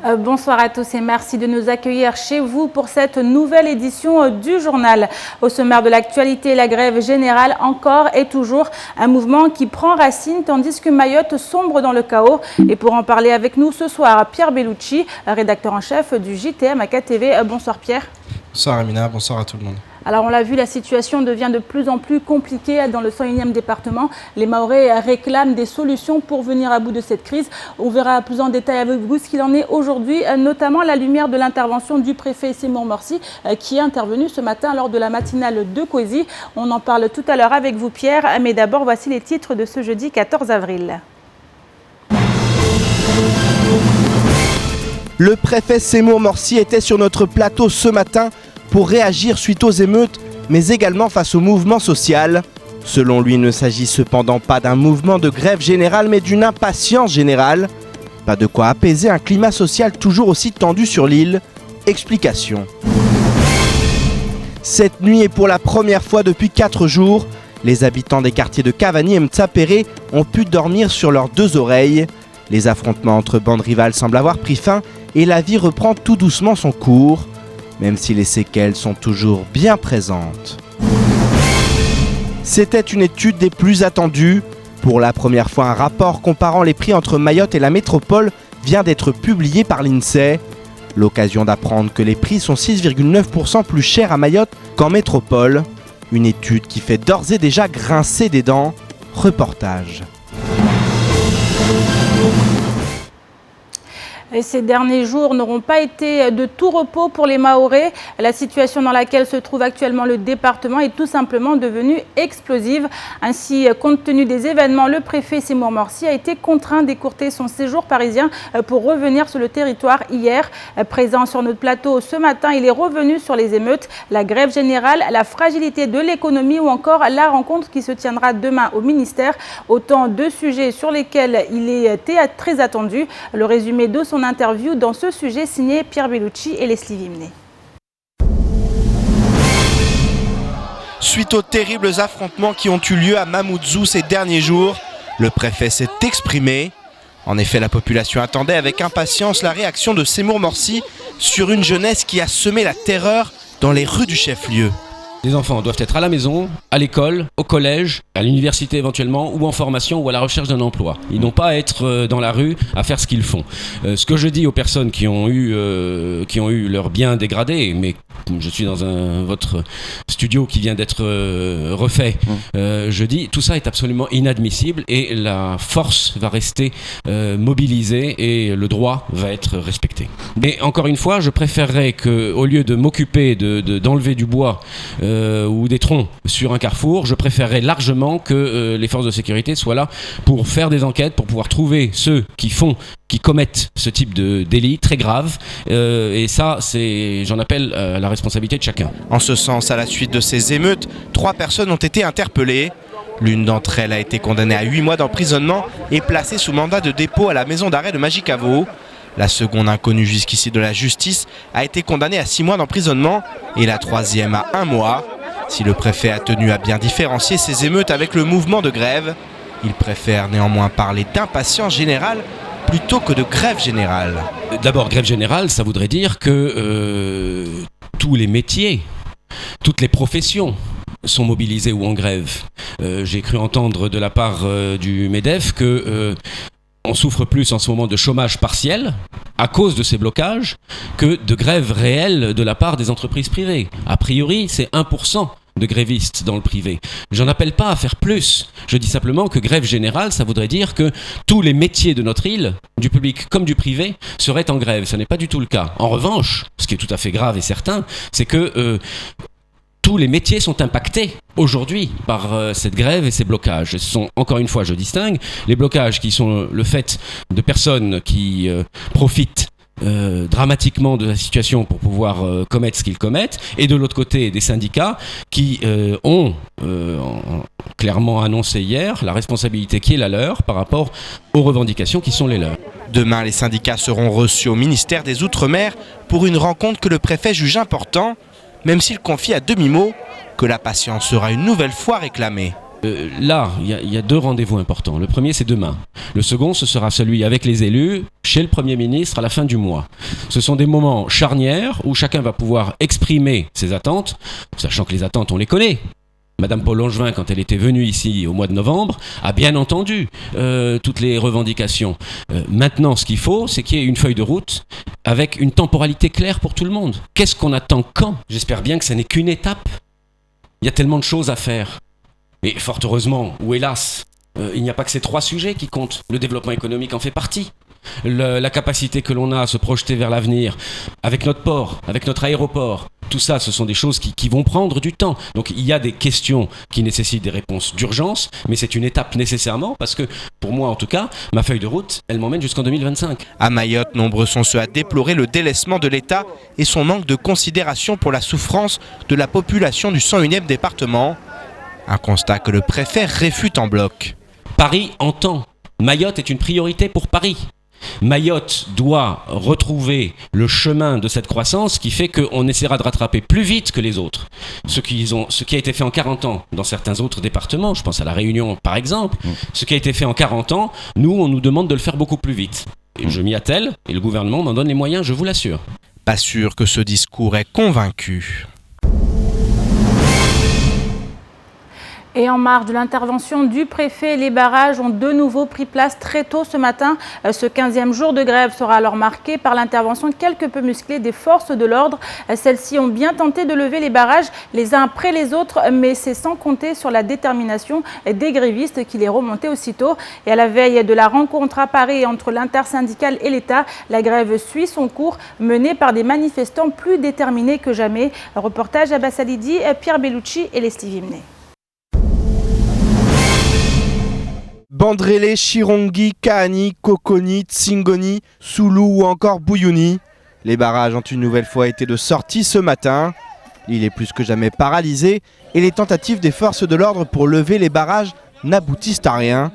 Bonsoir à tous et merci de nous accueillir chez vous pour cette nouvelle édition du journal. Au sommaire de l'actualité, la grève générale encore et toujours, un mouvement qui prend racine tandis que Mayotte sombre dans le chaos. Et pour en parler avec nous ce soir, Pierre Bellucci, rédacteur en chef du JTM AKTV. Bonsoir Pierre. Bonsoir Amina, bonsoir à tout le monde. Alors on l'a vu, la situation devient de plus en plus compliquée dans le 101e département. Les Mahorais réclament des solutions pour venir à bout de cette crise. On verra plus en détail avec vous ce qu'il en est aujourd'hui, notamment à la lumière de l'intervention du préfet Seymour Morsi qui est intervenu ce matin lors de la matinale de Kosi. On en parle tout à l'heure avec vous Pierre, mais d'abord voici les titres de ce jeudi 14 avril. Le préfet Seymour Morsi était sur notre plateau ce matin pour réagir suite aux émeutes, mais également face au mouvement social. Selon lui, il ne s'agit cependant pas d'un mouvement de grève générale, mais d'une impatience générale. Pas de quoi apaiser un climat social toujours aussi tendu sur l'île. Explication. Cette nuit et pour la première fois depuis 4 jours, les habitants des quartiers de Cavani et Mtsapéré ont pu dormir sur leurs 2 oreilles. Les affrontements entre bandes rivales semblent avoir pris fin et la vie reprend tout doucement son cours, même si les séquelles sont toujours bien présentes. C'était une étude des plus attendues. Pour la première fois, un rapport comparant les prix entre Mayotte et la métropole vient d'être publié par l'INSEE. L'occasion d'apprendre que les prix sont 6,9% plus chers à Mayotte qu'en métropole. Une étude qui fait d'ores et déjà grincer des dents. Reportage. Et ces derniers jours n'auront pas été de tout repos pour les Mahorais. La situation dans laquelle se trouve actuellement le département est tout simplement devenue explosive. Ainsi, compte tenu des événements, le préfet Seymour Morsi a été contraint d'écourter son séjour parisien pour revenir sur le territoire hier. Présent sur notre plateau ce matin, il est revenu sur les émeutes, la grève générale, la fragilité de l'économie ou encore la rencontre qui se tiendra demain au ministère. Autant de sujets sur lesquels il est très attendu. Le résumé de son interview dans ce sujet signé Pierre Bellucci et Leslie Vimné. Suite aux terribles affrontements qui ont eu lieu à Mamoudzou ces derniers jours, le préfet s'est exprimé. En effet, la population attendait avec impatience la réaction de Seymour Morsi sur une jeunesse qui a semé la terreur dans les rues du chef-lieu. Les enfants doivent être à la maison, à l'école, au collège, à l'université éventuellement, ou en formation ou à la recherche d'un emploi. Ils n'ont pas à être dans la rue à faire ce qu'ils font. Ce que je dis aux personnes qui ont eu leurs biens dégradés, mais je suis dans votre studio qui vient d'être refait, je dis tout ça est absolument inadmissible et la force va rester mobilisée et le droit va être respecté. Mais encore une fois, je préférerais qu'au lieu de m'occuper d'enlever du bois ou des troncs sur un carrefour, je préférerais largement que les forces de sécurité soient là pour faire des enquêtes, pour pouvoir trouver ceux qui commettent ce type de délit très grave. Et ça, j'en appelle à la responsabilité de chacun. En ce sens, à la suite de ces émeutes, 3 personnes ont été interpellées. L'une d'entre elles a été condamnée à 8 mois d'emprisonnement et placée sous mandat de dépôt à la maison d'arrêt de Magicavo. La seconde, inconnue jusqu'ici de la justice, a été condamnée à 6 mois d'emprisonnement et la troisième à 1 mois. Si le préfet a tenu à bien différencier ces émeutes avec le mouvement de grève, il préfère néanmoins parler d'impatience générale plutôt que de grève générale. D'abord, grève générale, ça voudrait dire que tous les métiers, toutes les professions sont mobilisées ou en grève. J'ai cru entendre de la part du MEDEF que on souffre plus en ce moment de chômage partiel à cause de ces blocages que de grève réelle de la part des entreprises privées. A priori, c'est 1% de grévistes dans le privé. J'en appelle pas à faire plus. Je dis simplement que grève générale, ça voudrait dire que tous les métiers de notre île, du public comme du privé, seraient en grève. Ce n'est pas du tout le cas. En revanche, ce qui est tout à fait grave et certain, c'est que tous les métiers sont impactés aujourd'hui par cette grève et ces blocages. Ce sont, encore une fois, je distingue, les blocages qui sont le fait de personnes qui profitent dramatiquement de la situation pour pouvoir commettre ce qu'ils commettent, et de l'autre côté des syndicats qui ont clairement annoncé hier la responsabilité qui est la leur par rapport aux revendications qui sont les leurs. Demain, les syndicats seront reçus au ministère des Outre-mer pour une rencontre que le préfet juge important, même s'il confie à demi-mot que la patience sera une nouvelle fois réclamée. Là, il y a 2 rendez-vous importants. Le premier, c'est demain. Le second, ce sera celui avec les élus, chez le Premier ministre, à la fin du mois. Ce sont des moments charnières où chacun va pouvoir exprimer ses attentes, sachant que les attentes, on les connaît. Madame Paul Langevin, quand elle était venue ici au mois de novembre, a bien entendu toutes les revendications. Maintenant, ce qu'il faut, c'est qu'il y ait une feuille de route avec une temporalité claire pour tout le monde. Qu'est-ce qu'on attend quand ? J'espère bien que ce n'est qu'une étape. Il y a tellement de choses à faire. Et fort heureusement, ou hélas, il n'y a pas que ces 3 sujets qui comptent. Le développement économique en fait partie. La capacité que l'on a à se projeter vers l'avenir, avec notre port, avec notre aéroport, tout ça, ce sont des choses qui vont prendre du temps. Donc il y a des questions qui nécessitent des réponses d'urgence, mais c'est une étape nécessairement, parce que, pour moi en tout cas, ma feuille de route, elle m'emmène jusqu'en 2025. À Mayotte, nombreux sont ceux à déplorer le délaissement de l'État et son manque de considération pour la souffrance de la population du 101e département. Un constat que le préfet réfute en bloc. Paris entend. Mayotte est une priorité pour Paris. Mayotte doit retrouver le chemin de cette croissance qui fait qu'on essaiera de rattraper plus vite que les autres. Ce qui a été fait en 40 ans dans certains autres départements, je pense à La Réunion par exemple, ce qui a été fait en 40 ans, nous on nous demande de le faire beaucoup plus vite. Et je m'y attelle et le gouvernement m'en donne les moyens, je vous l'assure. Pas sûr que ce discours ait convaincu. Et en marge de l'intervention du préfet, les barrages ont de nouveau pris place très tôt ce matin. Ce 15e jour de grève sera alors marqué par l'intervention quelque peu musclée des forces de l'ordre. Celles-ci ont bien tenté de lever les barrages les uns après les autres, mais c'est sans compter sur la détermination des grévistes qui les remontaient aussitôt. Et à la veille de la rencontre à Paris entre l'intersyndicale et l'État, la grève suit son cours, menée par des manifestants plus déterminés que jamais. Reportage à Bassalidi, Pierre Bellucci et Leslie Vimnet. Bandrélé, Chirongi, Kahani, Kokoni, Tsingoni, Soulou ou encore Bouyouni. Les barrages ont une nouvelle fois été de sortie ce matin. L'île est plus que jamais paralysée et les tentatives des forces de l'ordre pour lever les barrages n'aboutissent à rien.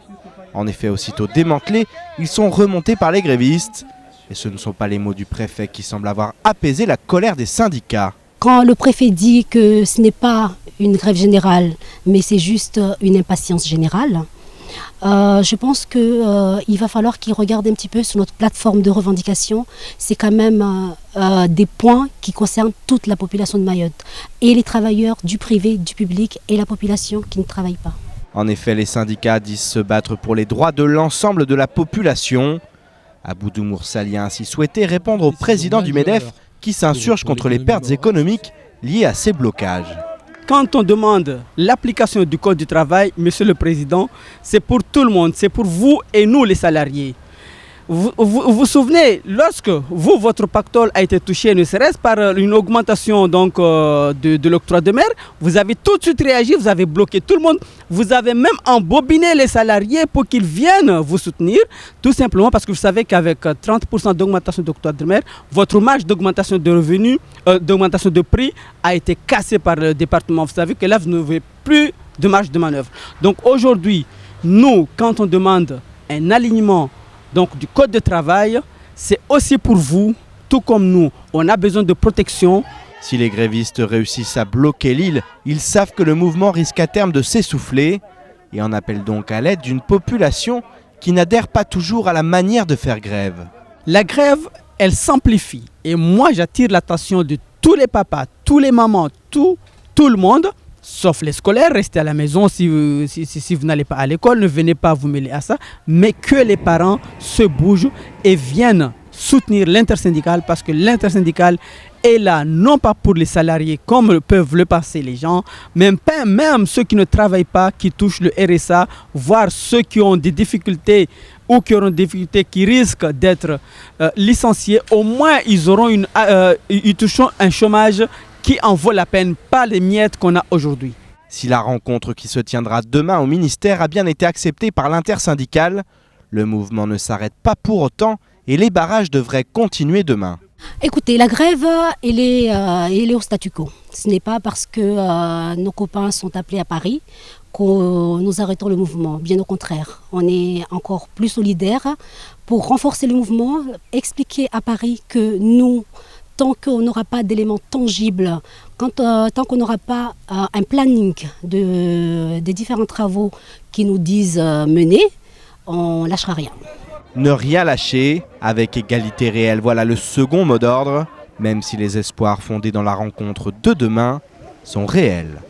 En effet, aussitôt démantelés, ils sont remontés par les grévistes. Et ce ne sont pas les mots du préfet qui semblent avoir apaisé la colère des syndicats. Quand le préfet dit que ce n'est pas une grève générale, mais c'est juste une impatience générale, je pense qu'il va falloir qu'il regarde un petit peu sur notre plateforme de revendication. C'est quand même des points qui concernent toute la population de Mayotte, et les travailleurs du privé, du public et la population qui ne travaille pas. En effet, les syndicats disent se battre pour les droits de l'ensemble de la population. Aboudou Moursali a ainsi souhaité répondre au président du MEDEF qui s'insurge contre les pertes économiques liées à ces blocages. Quand on demande l'application du Code du travail, Monsieur le Président, c'est pour tout le monde, c'est pour vous et nous les salariés. Vous vous souvenez, lorsque votre pactole a été touché, ne serait-ce par une augmentation donc, de l'octroi de mer, vous avez tout de suite réagi, vous avez bloqué tout le monde, vous avez même embobiné les salariés pour qu'ils viennent vous soutenir, tout simplement parce que vous savez qu'avec 30% d'augmentation d'octroi de mer, votre marge d'augmentation de revenus, d'augmentation de prix a été cassée par le département. Vous savez que là, vous n'avez plus de marge de manœuvre. Donc aujourd'hui, nous, quand on demande un alignement donc du code de travail, c'est aussi pour vous, tout comme nous, on a besoin de protection. Si les grévistes réussissent à bloquer l'île, ils savent que le mouvement risque à terme de s'essouffler et en appellent donc à l'aide d'une population qui n'adhère pas toujours à la manière de faire grève. La grève, elle s'amplifie et moi j'attire l'attention de tous les papas, tous les mamans, tout le monde, sauf les scolaires, restez à la maison si vous n'allez pas à l'école, ne venez pas vous mêler à ça, mais que les parents se bougent et viennent soutenir l'intersyndicale parce que l'intersyndicale est là non pas pour les salariés comme peuvent le penser les gens, même ceux qui ne travaillent pas, qui touchent le RSA, voire ceux qui ont des difficultés ou qui auront des difficultés, qui risquent d'être licenciés, au moins ils toucheront un chômage qui en vaut la peine, pas les miettes qu'on a aujourd'hui. Si la rencontre qui se tiendra demain au ministère a bien été acceptée par l'intersyndicale, le mouvement ne s'arrête pas pour autant et les barrages devraient continuer demain. Écoutez, la grève, elle est au statu quo. Ce n'est pas parce que nos copains sont appelés à Paris que nous arrêtons le mouvement. Bien au contraire, on est encore plus solidaires pour renforcer le mouvement, expliquer à Paris que nous tant qu'on n'aura pas d'éléments tangibles, tant qu'on n'aura pas un planning des différents travaux qui nous disent mener, on ne lâchera rien. Ne rien lâcher avec égalité réelle. Voilà le second mot d'ordre, même si les espoirs fondés dans la rencontre de demain sont réels.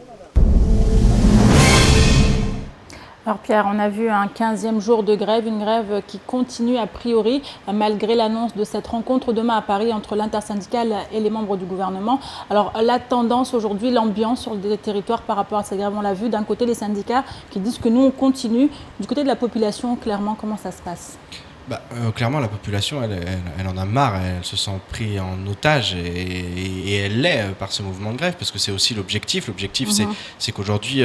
Alors Pierre, on a vu un 15e jour de grève, une grève qui continue a priori, malgré l'annonce de cette rencontre demain à Paris entre l'intersyndicale et les membres du gouvernement. Alors la tendance aujourd'hui, l'ambiance sur le territoire par rapport à cette grève, on l'a vu, d'un côté les syndicats qui disent que nous on continue, du côté de la population, clairement, comment ça se passe ? Clairement, la population, elle en a marre, elle se sent prise en otage et elle l'est par ce mouvement de grève, parce que c'est aussi l'objectif. L'objectif, c'est qu'aujourd'hui,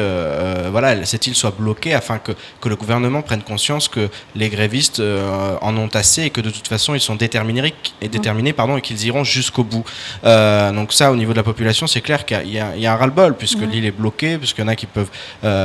cette île soit bloquée afin que le gouvernement prenne conscience que les grévistes en ont assez et que de toute façon, ils sont déterminés et qu'ils iront jusqu'au bout. Donc ça, au niveau de la population, c'est clair qu'il y a un ras-le-bol, puisque l'île est bloquée, puisqu'il y en a qui peuvent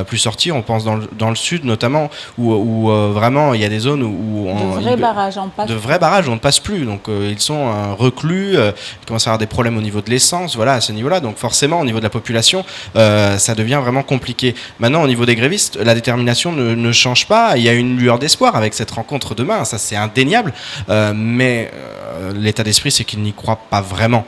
plus sortir. On pense dans le sud, notamment, où vraiment, il y a des zones où de vrais barrages, on ne passe plus. Donc ils sont reclus, il commence à y avoir des problèmes au niveau de l'essence, voilà, à ce niveau-là. Donc forcément, au niveau de la population, ça devient vraiment compliqué. Maintenant, au niveau des grévistes, la détermination ne change pas. Il y a une lueur d'espoir avec cette rencontre demain, ça c'est indéniable. Mais l'état d'esprit, c'est qu'ils n'y croient pas vraiment.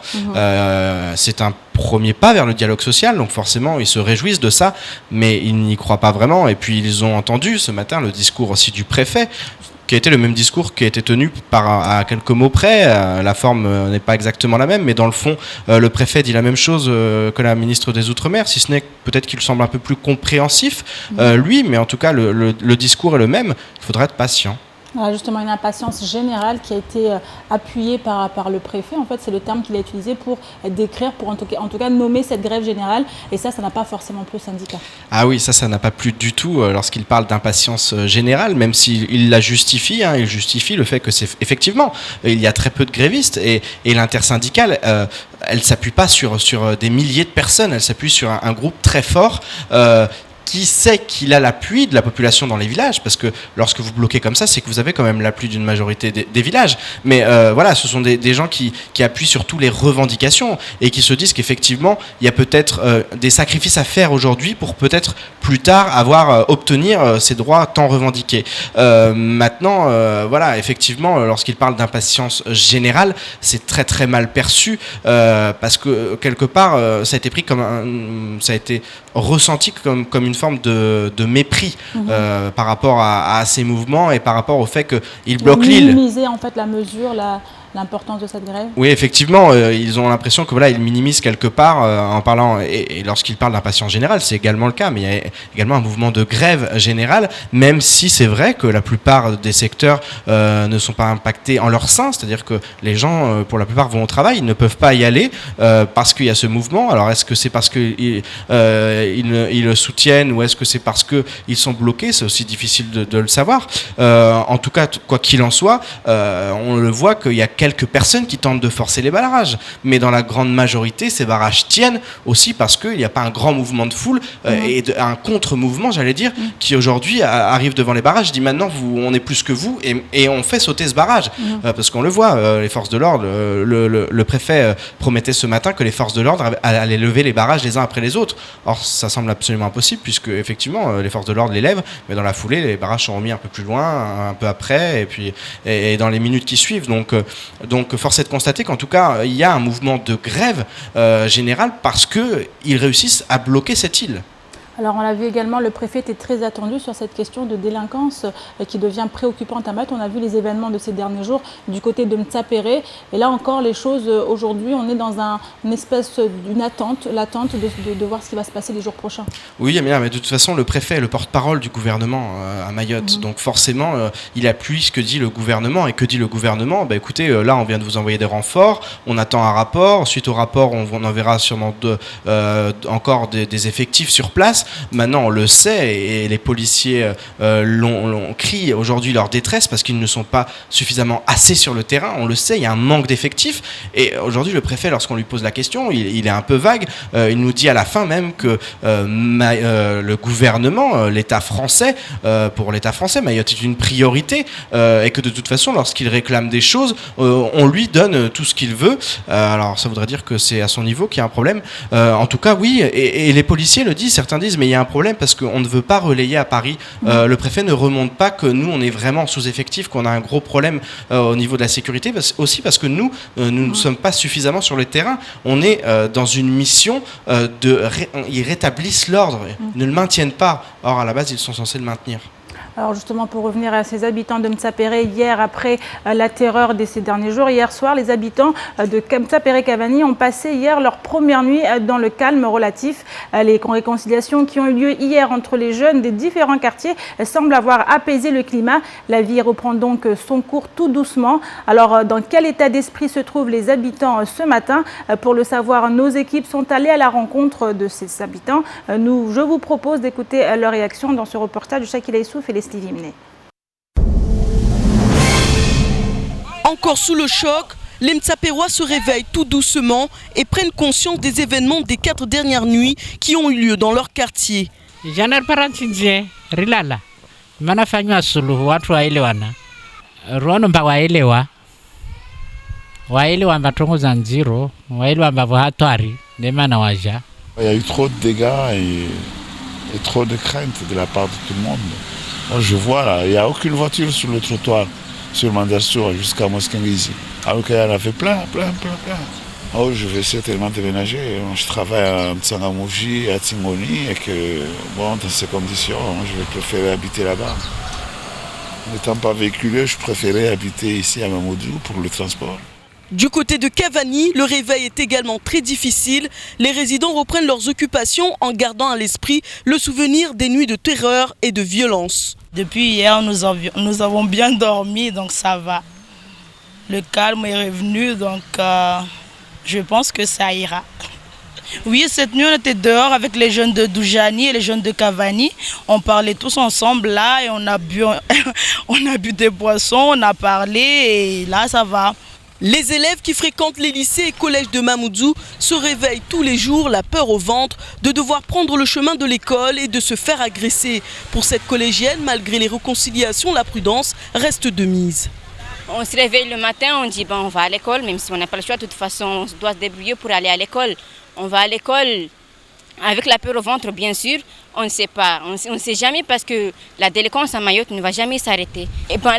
C'est un premier pas vers le dialogue social, donc forcément ils se réjouissent de ça, mais ils n'y croient pas vraiment. Et puis ils ont entendu ce matin le discours aussi du préfet, qui a été le même discours qui a été tenu à quelques mots près. La forme n'est pas exactement la même, mais dans le fond, le préfet dit la même chose que la ministre des Outre-mer, si ce n'est peut-être qu'il semble un peu plus compréhensif, lui, mais en tout cas, le discours est le même. Il faudra être patient. Voilà, justement, une impatience générale qui a été appuyée par le préfet. En fait, c'est le terme qu'il a utilisé pour décrire, pour en tout cas nommer cette grève générale. Et ça n'a pas forcément plu au syndicat. Ah oui, ça n'a pas plu du tout lorsqu'il parle d'impatience générale, même s'il la justifie. Il justifie le fait que c'est effectivement, il y a très peu de grévistes et l'intersyndicale, elle s'appuie pas sur des milliers de personnes, elle s'appuie sur un groupe très fort. Qui sait qu'il a l'appui de la population dans les villages, parce que lorsque vous bloquez comme ça, c'est que vous avez quand même l'appui d'une majorité des villages. Mais voilà, ce sont des gens qui appuient sur toutes les revendications et qui se disent qu'effectivement, il y a peut-être des sacrifices à faire aujourd'hui pour peut-être plus tard obtenir ces droits tant revendiqués. Maintenant, voilà, effectivement, lorsqu'il parle d'impatience générale, c'est très très mal perçu parce que quelque part, ça a été pris ça a été ressenti comme une forme de mépris par rapport à ces mouvements et par rapport au fait qu'ils bloquent l'île. Minimiser en fait la mesure, l'importance de cette grève. Oui, effectivement, ils ont l'impression que voilà, ils minimisent quelque part en parlant, et lorsqu'ils parlent d'impatience générale, c'est également le cas, mais il y a également un mouvement de grève générale, même si c'est vrai que la plupart des secteurs ne sont pas impactés en leur sein, c'est-à-dire que les gens, pour la plupart, vont au travail, ils ne peuvent pas y aller parce qu'il y a ce mouvement. Alors, est-ce que c'est parce qu'ils le soutiennent ou est-ce que c'est parce qu'ils sont bloqués? C'est aussi difficile de le savoir. En tout cas, quoi qu'il en soit, on le voit qu'il y a quelques personnes qui tentent de forcer les barrages, mais dans la grande majorité, ces barrages tiennent aussi parce qu'il n'y a pas un grand mouvement de foule et un contre-mouvement, j'allais dire, qui aujourd'hui arrive devant les barrages, dit maintenant on est plus que vous et on fait sauter ce barrage parce qu'on le voit, les forces de l'ordre, le préfet promettait ce matin que les forces de l'ordre allaient lever les barrages les uns après les autres. Or, ça semble absolument impossible puisque effectivement les forces de l'ordre les lèvent, mais dans la foulée, les barrages sont remis un peu plus loin, un peu après, et dans les minutes qui suivent. Donc force est de constater qu'en tout cas, il y a un mouvement de grève générale parce qu'ils réussissent à bloquer cette île. Alors on l'a vu également, le préfet était très attendu sur cette question de délinquance qui devient préoccupante à Mayotte. On a vu les événements de ces derniers jours du côté de Mtsapéré. Et là encore, les choses, aujourd'hui, on est dans une espèce l'attente de voir ce qui va se passer les jours prochains. Oui, mais de toute façon, le préfet est le porte-parole du gouvernement à Mayotte. Donc forcément, il appuie ce que dit le gouvernement. Et que dit le gouvernement? Écoutez, là, on vient de vous envoyer des renforts, on attend un rapport. Suite au rapport, on enverra sûrement encore des effectifs sur place. Maintenant, on le sait, et les policiers crient aujourd'hui leur détresse parce qu'ils ne sont pas suffisamment assez sur le terrain. On le sait, il y a un manque d'effectifs. Et aujourd'hui, le préfet, lorsqu'on lui pose la question, il est un peu vague. Il nous dit à la fin même que le gouvernement, l'État français, pour l'État français, Mayotte est une priorité et que de toute façon, lorsqu'il réclame des choses, on lui donne tout ce qu'il veut. Alors, ça voudrait dire que c'est à son niveau qu'il y a un problème. En tout cas, oui, et les policiers le disent. Certains disent, mais il y a un problème parce qu'on ne veut pas relayer à Paris. Le préfet ne remonte pas que nous, on est vraiment sous-effectif, qu'on a un gros problème au niveau de la sécurité, aussi parce que nous ne sommes pas suffisamment sur le terrain. On est dans une mission ils rétablissent l'ordre, ils ne le maintiennent pas. Or, à la base, ils sont censés le maintenir. Alors justement, pour revenir à ces habitants de Mtsapéré, hier, après la terreur de ces derniers jours, hier soir, les habitants de Mtsapéré-Cavani ont passé hier leur première nuit dans le calme relatif. Les réconciliations qui ont eu lieu hier entre les jeunes des différents quartiers semblent avoir apaisé le climat. La vie reprend donc son cours tout doucement. Alors, dans quel état d'esprit se trouvent les habitants ce matin? Pour le savoir, nos équipes sont allées à la rencontre de ces habitants. Je vous propose d'écouter leur réaction dans ce reportage de Shakila Issouf et les Stevie Mné. Encore sous le choc, les Mtsapérois se réveillent tout doucement et prennent conscience des événements des 4 dernières nuits qui ont eu lieu dans leur quartier. Il y a eu trop de dégâts et trop de craintes de la part de tout le monde. Moi, je vois là, il n'y a aucune voiture sur le trottoir, sur Mandassou jusqu'à Moskengizi. Alors qu'il y en avait plein. Oh, je vais certainement déménager. Je travaille à Mtsangamouji, à Tingoni, et que, bon, dans ces conditions, je vais préférer habiter là-bas. N'étant pas véhiculé, je préférais habiter ici à Mamoudzou pour le transport. Du côté de Cavani, le réveil est également très difficile. Les résidents reprennent leurs occupations en gardant à l'esprit le souvenir des nuits de terreur et de violence. Depuis hier, nous avons bien dormi, donc ça va. Le calme est revenu, donc je pense que ça ira. Oui, cette nuit, on était dehors avec les jeunes de Doujani et les jeunes de Cavani. On parlait tous ensemble là et on a bu des boissons, on a parlé et là, ça va. Les élèves qui fréquentent les lycées et collèges de Mamoudzou se réveillent tous les jours, la peur au ventre, de devoir prendre le chemin de l'école et de se faire agresser. Pour cette collégienne, malgré les réconciliations, la prudence reste de mise. On se réveille le matin, on dit bon, on va à l'école, même si on n'a pas le choix, de toute façon on doit se débrouiller pour aller à l'école. On va à l'école avec la peur au ventre, bien sûr. On ne sait pas, on ne sait jamais parce que la délinquance à Mayotte ne va jamais s'arrêter. Et ben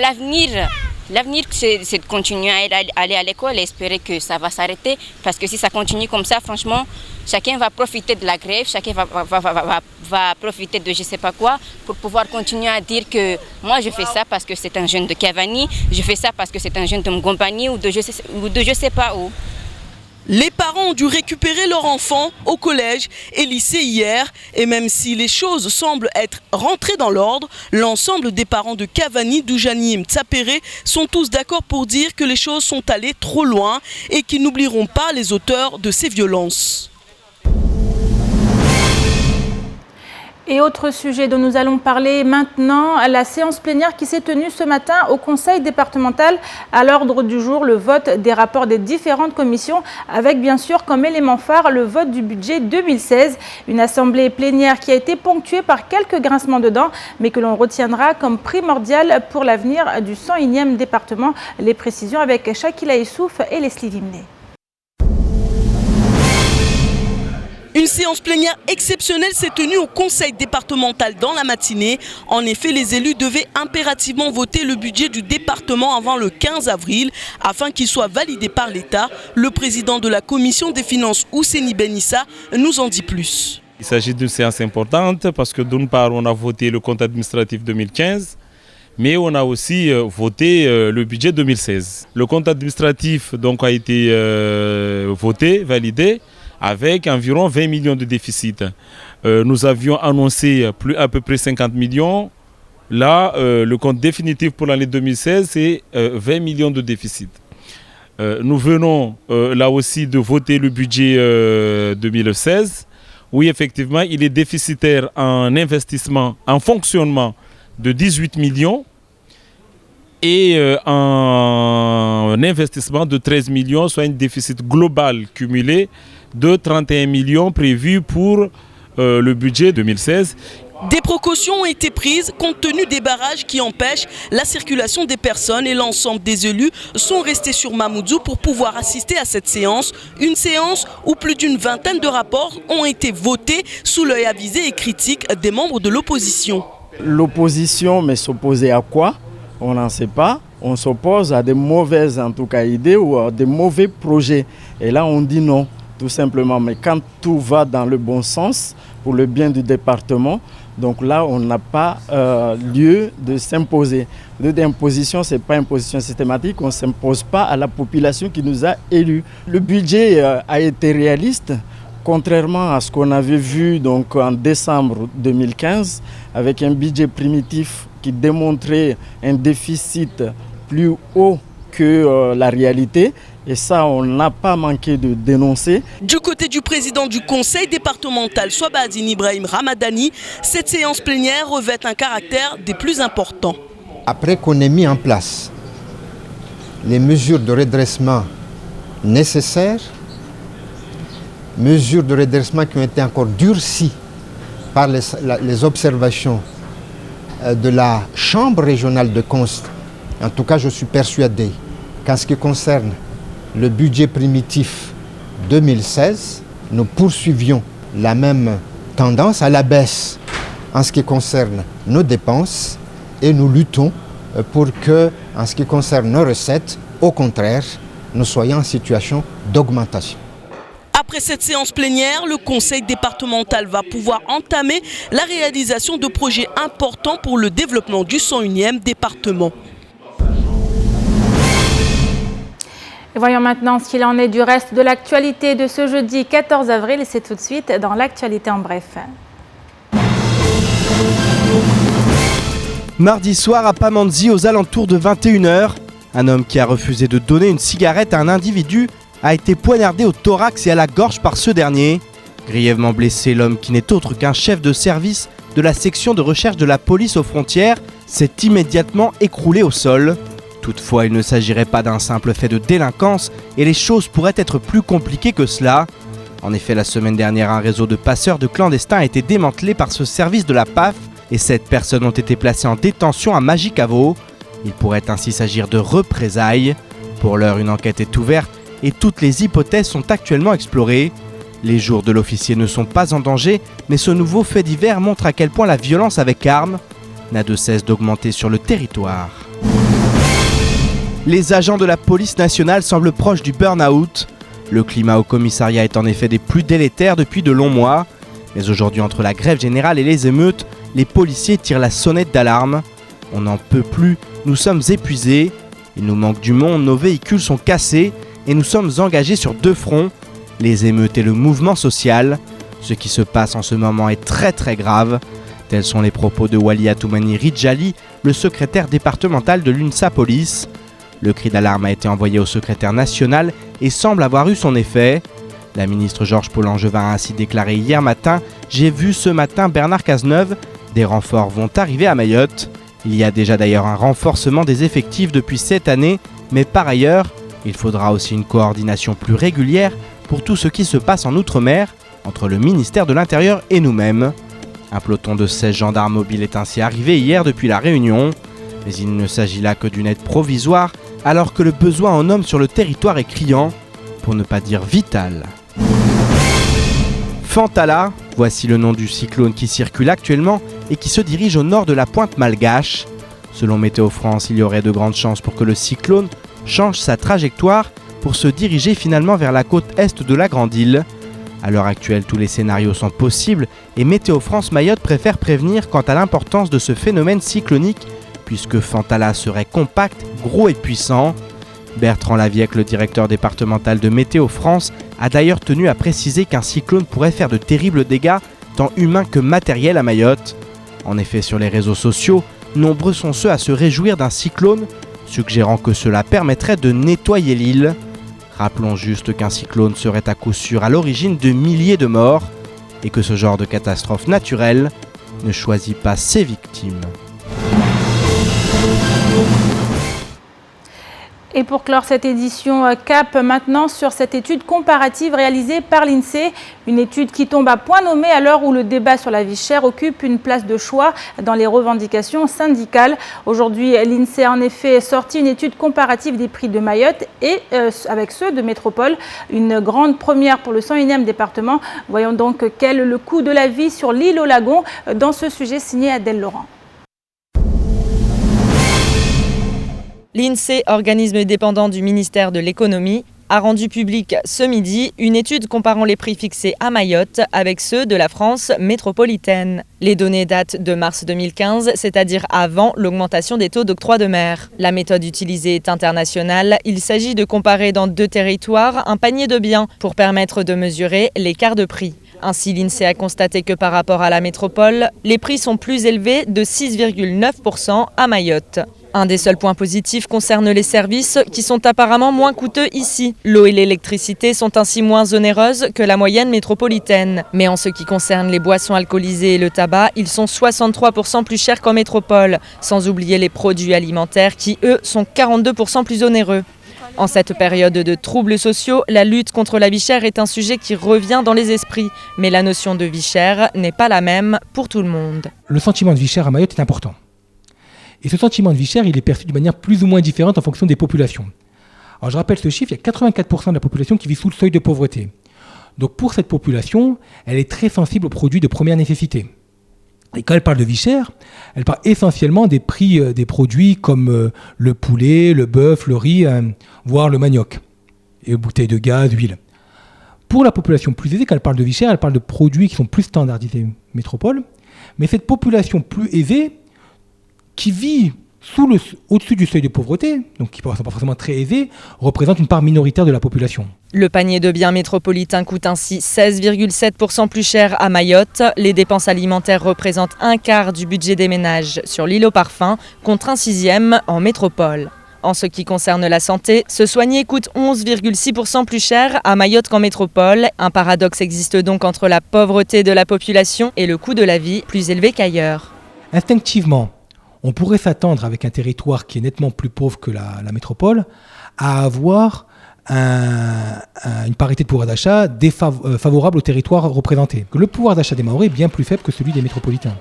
L'avenir, c'est de continuer à aller à l'école et espérer que ça va s'arrêter. Parce que si ça continue comme ça, franchement, chacun va profiter de la grève, chacun va profiter de je ne sais pas quoi pour pouvoir continuer à dire que moi je fais ça parce que c'est un jeune de Cavani, je fais ça parce que c'est un jeune de Mgombani ou de je sais pas où. Les parents ont dû récupérer leur enfant au collège et lycée hier. Et même si les choses semblent être rentrées dans l'ordre, l'ensemble des parents de Cavani, Doujani et Mtsapéré sont tous d'accord pour dire que les choses sont allées trop loin et qu'ils n'oublieront pas les auteurs de ces violences. Et autre sujet dont nous allons parler maintenant, la séance plénière qui s'est tenue ce matin au Conseil départemental. À l'ordre du jour, le vote des rapports des différentes commissions avec bien sûr comme élément phare le vote du budget 2016. Une assemblée plénière qui a été ponctuée par quelques grincements de dents mais que l'on retiendra comme primordial pour l'avenir du 101e département. Les précisions avec Shakila Issouf et Leslie Vimné. Une séance plénière exceptionnelle s'est tenue au conseil départemental dans la matinée. En effet, les élus devaient impérativement voter le budget du département avant le 15 avril afin qu'il soit validé par l'État. Le président de la commission des finances, Ouseni Benissa, nous en dit plus. Il s'agit d'une séance importante parce que d'une part, on a voté le compte administratif 2015, mais on a aussi voté le budget 2016. Le compte administratif donc, a été voté, validé, avec environ 20 millions de déficit. Nous avions annoncé à peu près 50 millions. Là, le compte définitif pour l'année 2016, c'est 20 millions de déficit. Nous venons là aussi de voter le budget 2016. Oui, effectivement, il est déficitaire en investissement, en fonctionnement de 18 millions et en investissement de 13 millions, soit un déficit global cumulé de 31 millions prévus pour le budget 2016. Des précautions ont été prises compte tenu des barrages qui empêchent la circulation des personnes et l'ensemble des élus sont restés sur Mamoudzou pour pouvoir assister à cette séance. Une séance où plus d'une vingtaine de rapports ont été votés sous l'œil avisé et critique des membres de l'opposition. L'opposition, mais s'opposer à quoi? On n'en sait pas. On s'oppose à des mauvaises en tout cas idées ou à des mauvais projets. Et là on dit non, tout simplement. Mais quand tout va dans le bon sens, pour le bien du département, donc là, on n'a pas lieu de s'imposer. L'imposition, ce n'est pas une position systématique, on ne s'impose pas à la population qui nous a élus. Le budget a été réaliste, contrairement à ce qu'on avait vu donc, en décembre 2015, avec un budget primitif qui démontrait un déficit plus haut que la réalité. Et ça, on n'a pas manqué de dénoncer. Du côté du président du conseil départemental, Swabadine Ibrahim Ramadani, cette séance plénière revêt un caractère des plus importants. Après qu'on ait mis en place les mesures de redressement nécessaires, mesures de redressement qui ont été encore durcies par les observations de la Chambre régionale de comptes, en tout cas je suis persuadé qu'en ce qui concerne le budget primitif 2016, nous poursuivions la même tendance à la baisse en ce qui concerne nos dépenses et nous luttons pour que, en ce qui concerne nos recettes, au contraire, nous soyons en situation d'augmentation. Après cette séance plénière, le conseil départemental va pouvoir entamer la réalisation de projets importants pour le développement du 101e département. Et voyons maintenant ce qu'il en est du reste de l'actualité de ce jeudi 14 avril. Et c'est tout de suite dans l'actualité en bref. Mardi soir à Pamandzi, aux alentours de 21h, un homme qui a refusé de donner une cigarette à un individu a été poignardé au thorax et à la gorge par ce dernier. Grièvement blessé, l'homme, qui n'est autre qu'un chef de service de la section de recherche de la police aux frontières, s'est immédiatement écroulé au sol. Toutefois, il ne s'agirait pas d'un simple fait de délinquance et les choses pourraient être plus compliquées que cela. En effet, la semaine dernière, un réseau de passeurs de clandestins a été démantelé par ce service de la PAF et 7 personnes ont été placées en détention à Majicavo. Il pourrait ainsi s'agir de représailles. Pour l'heure, une enquête est ouverte et toutes les hypothèses sont actuellement explorées. Les jours de l'officier ne sont pas en danger, mais ce nouveau fait divers montre à quel point la violence avec armes n'a de cesse d'augmenter sur le territoire. Les agents de la police nationale semblent proches du burn-out. Le climat au commissariat est en effet des plus délétères depuis de longs mois. Mais aujourd'hui, entre la grève générale et les émeutes, les policiers tirent la sonnette d'alarme. On n'en peut plus, nous sommes épuisés. Il nous manque du monde, nos véhicules sont cassés et nous sommes engagés sur 2 fronts, les émeutes et le mouvement social. Ce qui se passe en ce moment est très grave. Tels sont les propos de Wali Atoumani Ridjali, le secrétaire départemental de l'UNSA Police. Le cri d'alarme a été envoyé au secrétaire national et semble avoir eu son effet. La ministre Georges Paul-Angevin a ainsi déclaré hier matin « J'ai vu ce matin Bernard Cazeneuve, des renforts vont arriver à Mayotte ». Il y a déjà d'ailleurs un renforcement des effectifs depuis cette année, mais par ailleurs, il faudra aussi une coordination plus régulière pour tout ce qui se passe en Outre-mer, entre le ministère de l'Intérieur et nous-mêmes. Un peloton de 16 gendarmes mobiles est ainsi arrivé hier depuis la Réunion, mais il ne s'agit là que d'une aide provisoire, alors que le besoin en hommes sur le territoire est criant, pour ne pas dire vital. Fantala, voici le nom du cyclone qui circule actuellement et qui se dirige au nord de la pointe malgache. Selon Météo France, il y aurait de grandes chances pour que le cyclone change sa trajectoire pour se diriger finalement vers la côte est de la Grande Île. À l'heure actuelle, tous les scénarios sont possibles et Météo France Mayotte préfère prévenir quant à l'importance de ce phénomène cyclonique puisque Fantala serait compact, gros et puissant. Bertrand Laviec, le directeur départemental de Météo France, a d'ailleurs tenu à préciser qu'un cyclone pourrait faire de terribles dégâts, tant humains que matériels à Mayotte. En effet, sur les réseaux sociaux, nombreux sont ceux à se réjouir d'un cyclone, suggérant que cela permettrait de nettoyer l'île. Rappelons juste qu'un cyclone serait à coup sûr à l'origine de milliers de morts. et que ce genre de catastrophe naturelle ne choisit pas ses victimes. Et pour clore cette édition, cap maintenant sur cette étude comparative réalisée par l'INSEE, une étude qui tombe à point nommé à l'heure où le débat sur la vie chère occupe une place de choix dans les revendications syndicales. Aujourd'hui, l'INSEE a en effet sorti une étude comparative des prix de Mayotte et avec ceux de métropole, une grande première pour le 101e département. Voyons donc quel est le coût de la vie sur l'île au Lagon dans ce sujet signé Adèle Laurent. L'INSEE, organisme dépendant du ministère de l'économie, a rendu public ce midi une étude comparant les prix fixés à Mayotte avec ceux de la France métropolitaine. Les données datent de mars 2015, c'est-à-dire avant l'augmentation des taux d'octroi de mer. La méthode utilisée est internationale. Il s'agit de comparer dans 2 territoires un panier de biens pour permettre de mesurer l'écart de prix. Ainsi, l'INSEE a constaté que par rapport à la métropole, les prix sont plus élevés de 6,9% à Mayotte. Un des seuls points positifs concerne les services qui sont apparemment moins coûteux ici. L'eau et l'électricité sont ainsi moins onéreuses que la moyenne métropolitaine. Mais en ce qui concerne les boissons alcoolisées et le tabac, ils sont 63% plus chers qu'en métropole, sans oublier les produits alimentaires qui, eux, sont 42% plus onéreux. En cette période de troubles sociaux, la lutte contre la vie chère est un sujet qui revient dans les esprits. Mais la notion de vie chère n'est pas la même pour tout le monde. Le sentiment de vie chère à Mayotte est important. Et ce sentiment de vie chère, il est perçu de manière plus ou moins différente en fonction des populations. Alors je rappelle ce chiffre, il y a 84% de la population qui vit sous le seuil de pauvreté. Donc pour cette population, elle est très sensible aux produits de première nécessité. Et quand elle parle de vie chère, elle parle essentiellement des prix des produits comme le poulet, le bœuf, le riz, voire le manioc, et bouteilles de gaz, huile. Pour la population plus aisée, quand elle parle de vie chère, elle parle de produits qui sont plus standardisés métropole. Mais cette population plus aisée, qui vit au-dessus du seuil de pauvreté, donc qui ne sont pas forcément très aisés, représente une part minoritaire de la population. Le panier de biens métropolitain coûte ainsi 16,7% plus cher à Mayotte. Les dépenses alimentaires représentent un quart du budget des ménages sur l'île aux parfums, contre un 6e en métropole. En ce qui concerne la santé, se soigner coûte 11,6% plus cher à Mayotte qu'en métropole. Un paradoxe existe donc entre la pauvreté de la population et le coût de la vie plus élevé qu'ailleurs. Instinctivement, on pourrait s'attendre, avec un territoire qui est nettement plus pauvre que la métropole, à avoir une parité de pouvoir d'achat favorable au territoire représenté. Le pouvoir d'achat des Mahorais est bien plus faible que celui des métropolitains.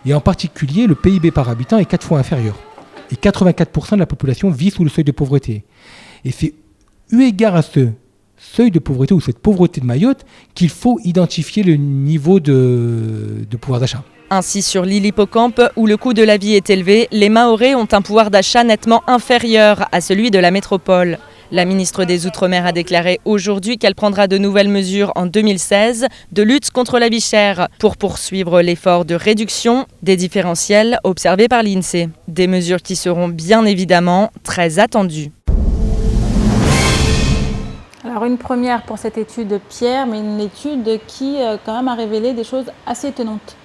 Et en particulier, le PIB par habitant est 4 fois inférieur. Et 84% de la population vit sous le seuil de pauvreté. Et c'est eu égard à ce seuil de pauvreté ou cette pauvreté de Mayotte qu'il faut identifier le niveau de pouvoir d'achat. Ainsi, sur l'île Hippocampe, où le coût de la vie est élevé, les Mahorais ont un pouvoir d'achat nettement inférieur à celui de la métropole. La ministre des Outre-mer a déclaré aujourd'hui qu'elle prendra de nouvelles mesures en 2016 de lutte contre la vie chère pour poursuivre l'effort de réduction des différentiels observés par l'INSEE. Des mesures qui seront bien évidemment très attendues. Alors une première pour cette étude, Pierre, mais une étude qui quand même a révélé des choses assez étonnantes.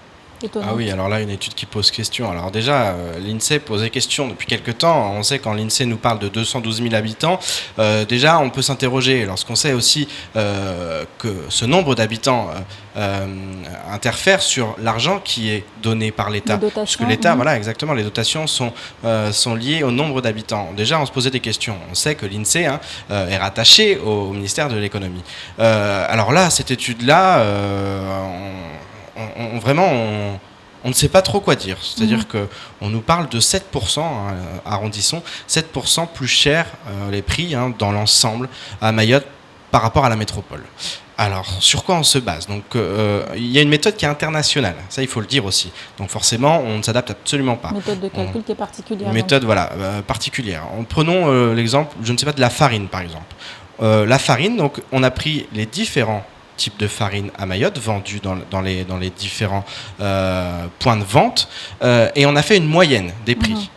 Ah oui, alors là, une étude qui pose question. Alors déjà, l'INSEE posait question depuis quelques temps. On sait quand l'INSEE nous parle de 212 000 habitants, déjà on peut s'interroger. Lorsqu'on sait aussi que ce nombre d'habitants interfère sur l'argent qui est donné par l'État. Parce que l'État, voilà, exactement, les dotations sont liées au nombre d'habitants. Déjà, on se posait des questions. On sait que l'INSEE est rattaché au ministère de l'économie. Alors là, cette étude-là, on ne sait pas trop quoi dire. C'est-à-dire qu'on nous parle de 7%, arrondissons, 7% plus cher les prix dans l'ensemble à Mayotte par rapport à la métropole. Alors, sur quoi on se base ? Donc, il y a une méthode qui est internationale, ça il faut le dire aussi. Donc forcément, on ne s'adapte absolument pas. Méthode de calcul qui est particulière. Une méthode, voilà, particulière. Prenons l'exemple, je ne sais pas, de la farine par exemple. La farine, donc on a pris les différents types de farine à Mayotte vendus dans les différents points de vente et on a fait une moyenne des prix.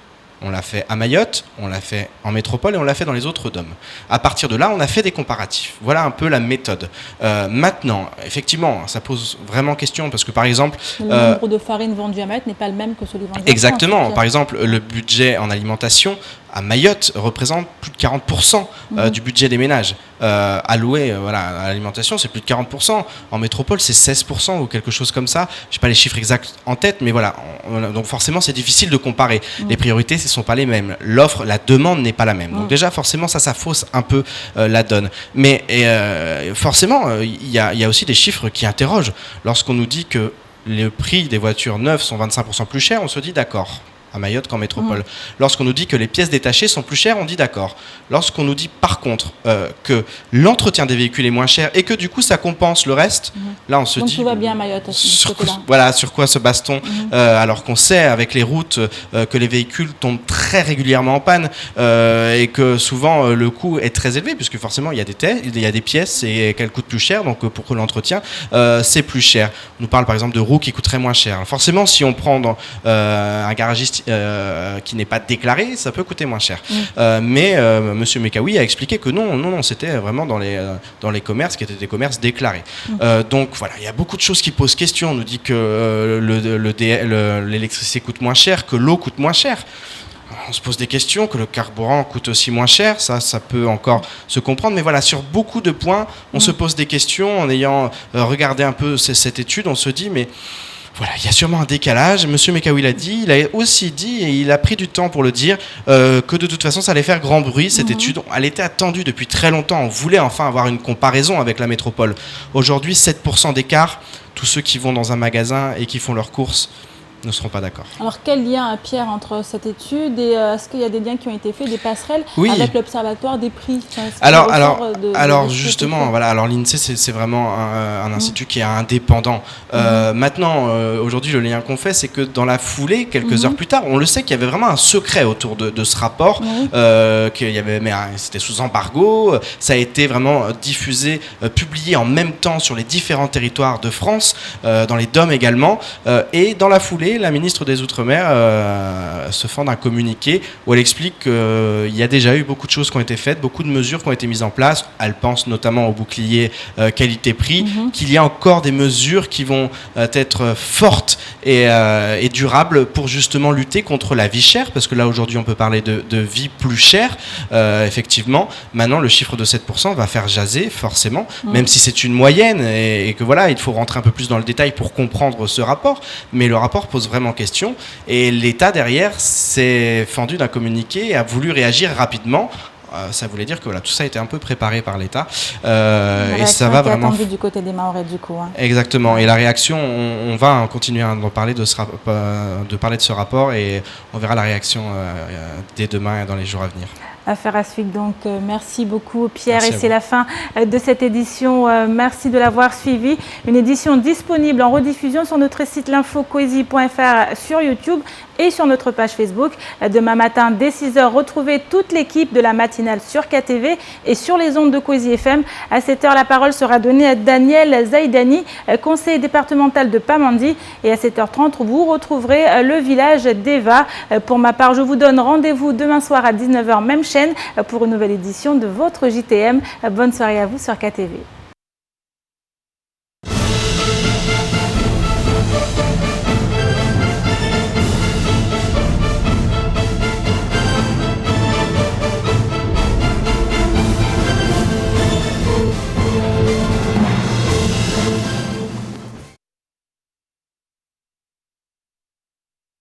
On l'a fait à Mayotte, on l'a fait en métropole et on l'a fait dans les autres DOM. À partir de là, on a fait des comparatifs. Voilà un peu la méthode. Maintenant, effectivement, ça pose vraiment question parce que par exemple... Le nombre de farines vendues à Mayotte n'est pas le même que celui vendu exactement. en France. Par exemple, le budget en alimentation à Mayotte représente plus de 40% du budget des ménages. Alloué à l'alimentation, c'est plus de 40%. En métropole, c'est 16% ou quelque chose comme ça. Je n'ai pas les chiffres exacts en tête, mais voilà. Donc forcément, c'est difficile de comparer. Les priorités, ce ne sont pas les mêmes. L'offre, la demande n'est pas la même. Donc déjà, forcément, ça fausse un peu la donne. Mais forcément, il y a aussi des chiffres qui interrogent. Lorsqu'on nous dit que les prix des voitures neuves sont 25% plus chers, on se dit d'accord. À Mayotte qu'en métropole. Lorsqu'on nous dit que les pièces détachées sont plus chères, on dit d'accord. Lorsqu'on nous dit par contre que l'entretien des véhicules est moins cher et que du coup ça compense le reste, là on se Donc dit... tout va bien à Mayotte. Sur quoi se base-t-on alors qu'on sait avec les routes que les véhicules tombent très régulièrement en panne et que souvent le coût est très élevé puisque forcément il y a des pièces et qu'elles coûtent plus cher, donc pour l'entretien c'est plus cher. On nous parle par exemple de roues qui coûteraient moins cher. Alors forcément si on prend un garagiste qui n'est pas déclaré, ça peut coûter moins cher. Mais Monsieur Mekawi a expliqué que non, c'était vraiment dans les commerces qui étaient des commerces déclarés. Donc voilà, il y a beaucoup de choses qui posent question. On nous dit que l'électricité coûte moins cher, que l'eau coûte moins cher. On se pose des questions, que le carburant coûte aussi moins cher, ça peut encore se comprendre. Mais voilà, sur beaucoup de points, on se pose des questions. En ayant regardé un peu cette étude, on se dit mais... Voilà, il y a sûrement un décalage. Monsieur Mekawi l'a dit, il a aussi dit, et il a pris du temps pour le dire, que de toute façon, ça allait faire grand bruit, cette étude. Elle était attendue depuis très longtemps. On voulait enfin avoir une comparaison avec la métropole. Aujourd'hui, 7% d'écart. Tous ceux qui vont dans un magasin et qui font leurs courses ne seront pas d'accord. Alors quel lien, Pierre, entre cette étude et est-ce qu'il y a des liens qui ont été faits, des passerelles avec l'Observatoire des prix? Alors justement, voilà. Alors l'INSEE c'est vraiment un institut qui est indépendant. Maintenant, aujourd'hui, le lien qu'on fait, c'est que dans la foulée, quelques heures plus tard, on le sait qu'il y avait vraiment un secret autour de ce rapport, qu'il y avait, mais c'était sous embargo. Ça a été vraiment diffusé, publié en même temps sur les différents territoires de France, dans les DOM également, et dans la foulée, la ministre des Outre-mer se fend d'un communiqué où elle explique qu'il y a déjà eu beaucoup de choses qui ont été faites, beaucoup de mesures qui ont été mises en place. Elle pense notamment au bouclier qualité-prix, qu'il y a encore des mesures qui vont être fortes et durables pour justement lutter contre la vie chère, parce que là aujourd'hui on peut parler de vie plus chère, effectivement. Maintenant le chiffre de 7% va faire jaser forcément, même si c'est une moyenne et que voilà, il faut rentrer un peu plus dans le détail pour comprendre ce rapport, mais le rapport pose vraiment question et l'État derrière s'est fendu d'un communiqué et a voulu réagir rapidement. Ça voulait dire que voilà, tout ça a été un peu préparé par l'État et ça va vraiment du côté des Mahorais du coup. Exactement. Et la réaction, on va continuer à parler de ce rapport et on verra la réaction dès demain et dans les jours à venir. Affaire à suivre. Donc, merci beaucoup Pierre. Merci et c'est la fin de cette édition. Merci de l'avoir suivi. Une édition disponible en rediffusion sur notre site l'infocoesie.fr, sur YouTube et sur notre page Facebook. Demain matin, dès 6h, retrouvez toute l'équipe de la matinale sur KTV et sur les ondes de Coesie FM. À 7h, la parole sera donnée à Daniel Zaidani, conseiller départemental de Pamandzi. Et à 7h30, vous retrouverez le village d'Eva. Pour ma part, je vous donne rendez-vous demain soir à 19h, même chaîne, pour une nouvelle édition de votre JTM. Bonne soirée à vous sur KTV.